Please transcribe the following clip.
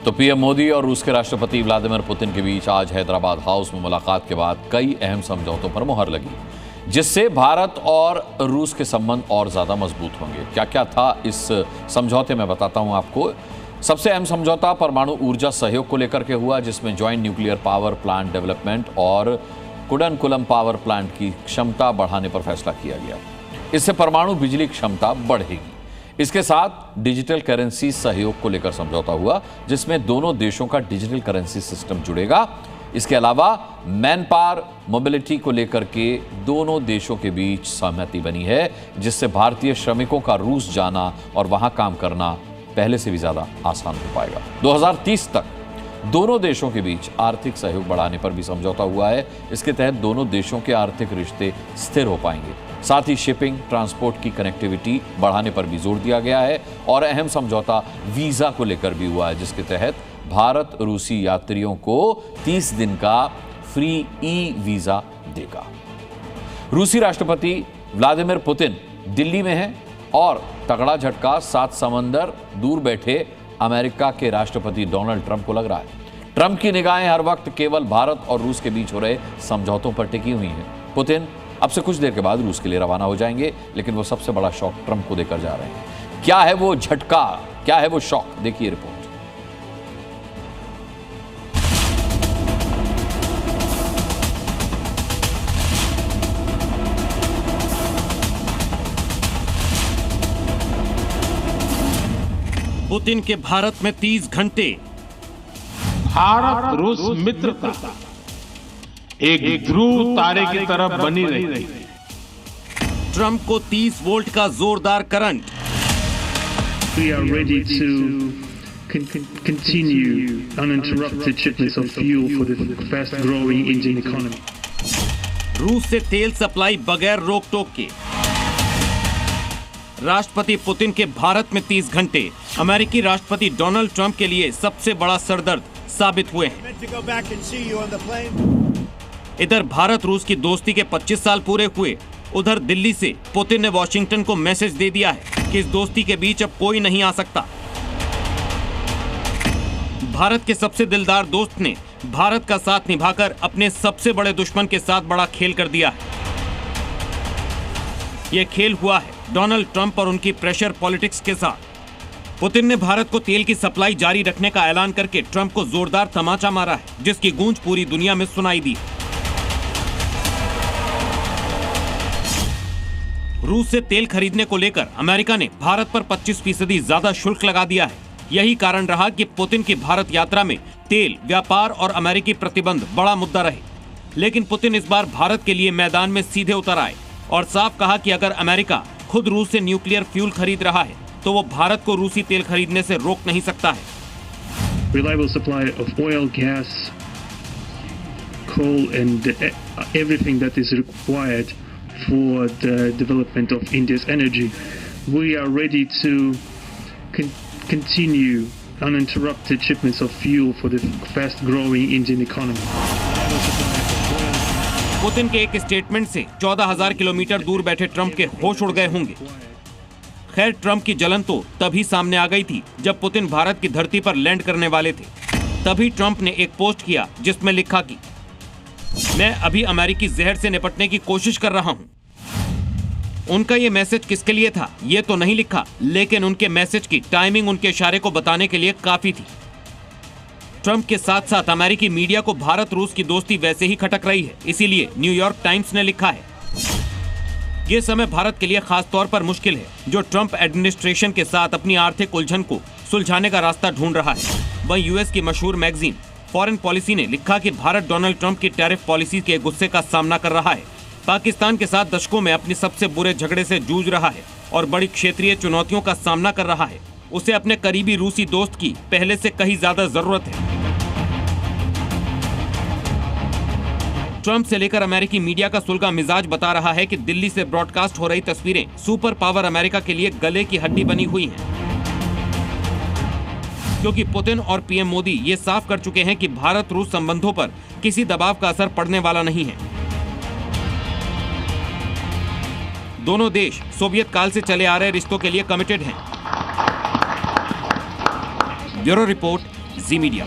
तो पीएम मोदी और रूस के राष्ट्रपति व्लादिमीर पुतिन के बीच आज हैदराबाद हाउस में मुलाकात के बाद कई अहम समझौतों पर मुहर लगी, जिससे भारत और रूस के संबंध और ज्यादा मजबूत होंगे। क्या क्या था इस समझौते में बताता हूं आपको। सबसे अहम समझौता परमाणु ऊर्जा सहयोग को लेकर के हुआ, जिसमें joint nuclear power plant development और कुडनकुलम पावर प्लांट की क्षमता बढ़ाने पर फैसला किया गया। इससे परमाणु बिजली क्षमता बढ़ेगी। इसके साथ डिजिटल करेंसी सहयोग को लेकर समझौता हुआ, जिसमें दोनों देशों का डिजिटल करेंसी सिस्टम जुड़ेगा। इसके अलावा मैन पावर मोबिलिटी को लेकर के दोनों देशों के बीच सहमति बनी है, जिससे भारतीय श्रमिकों का रूस जाना और वहां काम करना पहले से भी ज्यादा आसान हो पाएगा। 2030 तक दोनों देशों के बीच आर्थिक सहयोग बढ़ाने पर भी समझौता हुआ है। इसके तहत दोनों देशों के आर्थिक रिश्ते स्थिर हो पाएंगे। साथ ही शिपिंग, ट्रांसपोर्ट की कनेक्टिविटी बढ़ाने पर भी जोर दिया गया है। और अहम समझौता वीजा को लेकर भी हुआ है, जिसके तहत भारत रूसी यात्रियों को 30 दिन का फ्री ई वीजा देगा। रूसी राष्ट्रपति व्लादिमीर पुतिन दिल्ली में हैं और तगड़ा झटका 7 समंदर दूर बैठे अमेरिका के राष्ट्रपति डोनाल्ड ट्रंप को लग रहा है। ट्रंप की निगाहें हर वक्त केवल भारत और रूस के बीच हो रहे समझौतों पर टिकी हुई हैं। पुतिन अब से कुछ देर के बाद रूस के लिए रवाना हो जाएंगे, लेकिन वो सबसे बड़ा शॉक ट्रंप को देकर जा रहे हैं। क्या है वो झटका, क्या है वो शॉक, देखिए रिपोर्ट। पुतिन के भारत में 30 घंटे। भारत रूस मित्रता एक ध्रुव तारे की तरफ बनी रही। ट्रंप को 30 वोल्ट का जोरदार current. We are ready to continue uninterrupted shipments of fuel for the fast-growing Indian economy. रूस से तेल सप्लाई बगैर रोक टोक के। राष्ट्रपति पुतिन के भारत में 30 घंटे अमेरिकी राष्ट्रपति डोनाल्ड ट्रंप के लिए सबसे बड़ा सरदर्द साबित हुए हैं। इधर भारत रूस की दोस्ती के 25 साल पूरे हुए, उधर दिल्ली से पुतिन ने वॉशिंगटन को मैसेज दे दिया है कि इस दोस्ती के बीच अब कोई नहीं आ सकता। भारत के सबसे दिलदार दोस्त ने भारत का साथ निभाकर अपने सबसे बड़े दुश्मन के साथ बड़ा खेल कर दिया है। यह खेल हुआ है डोनाल्ड ट्रंप और उनकी प्रेशर पॉलिटिक्स के साथ। पुतिन ने भारत को तेल की सप्लाई जारी रखने का ऐलान करके ट्रंप को जोरदार तमाचा मारा है, जिसकी गूंज पूरी दुनिया में सुनाई दी। रूस से तेल खरीदने को लेकर अमेरिका ने भारत पर 25% ज्यादा शुल्क लगा दिया है। यही कारण रहा कि पुतिन की भारत यात्रा में तेल, व्यापार और अमेरिकी प्रतिबंध बड़ा मुद्दा रहे। लेकिन पुतिन इस बार भारत के लिए मैदान में सीधे उतर आए और साफ कहा कि अगर अमेरिका खुद रूस से न्यूक्लियर फ्यूल खरीद रहा है तो वो भारत को रूसी तेल खरीदने से रोक नहीं सकता है। Reliable supply of oil, gas, coal and everything that is required for the development of India's energy. We are ready to continue uninterrupted shipments of fuel for the fast-growing Indian economy. Putin के एक statement से 14,000 kilometre दूर बैठे Trump के होश उड़ गए होंगे। खैर, ट्रंप की जलन तो तभी सामने आ गई थी जब पुतिन भारत की धरती पर लैंड करने वाले थे। तभी ट्रंप ने एक पोस्ट किया जिसमें लिखा कि मैं अभी अमेरिकी जहर से निपटने की कोशिश कर रहा हूं। उनका ये मैसेज किसके लिए था ये तो नहीं लिखा, लेकिन उनके मैसेज की टाइमिंग उनके इशारे को बताने के लिए काफी थी। ट्रंप के साथ साथ अमेरिकी मीडिया को भारत रूस की दोस्ती वैसे ही खटक रही है। इसीलिए न्यूयॉर्क टाइम्स ने लिखा है, ये समय भारत के लिए खास तौर पर मुश्किल है, जो ट्रंप एडमिनिस्ट्रेशन के साथ अपनी आर्थिक उलझन को सुलझाने का रास्ता ढूंढ रहा है। वहीं यूएस की मशहूर मैगजीन फॉरेन पॉलिसी ने लिखा कि भारत डोनाल्ड ट्रंप की टैरिफ पॉलिसी के गुस्से का सामना कर रहा है, पाकिस्तान के साथ दशकों में अपनी सबसे बुरे झगड़े से जूझ रहा है और बड़ी क्षेत्रीय चुनौतियों का सामना कर रहा है। उसे अपने करीबी रूसी दोस्त की पहले से कहीं ज्यादा जरूरत है। ट्रंप से लेकर अमेरिकी मीडिया का सुलगा मिजाज बता रहा है कि दिल्ली से ब्रॉडकास्ट हो रही तस्वीरें सुपर पावर अमेरिका के लिए गले की हड्डी बनी हुई हैं, क्योंकि पुतिन और पीएम मोदी ये साफ कर चुके हैं कि भारत रूस संबंधों पर किसी दबाव का असर पड़ने वाला नहीं है। दोनों देश सोवियत काल से चले आ रहे रिश्तों के लिए कमिटेड हैं। ब्यूरो रिपोर्ट, जी मीडिया।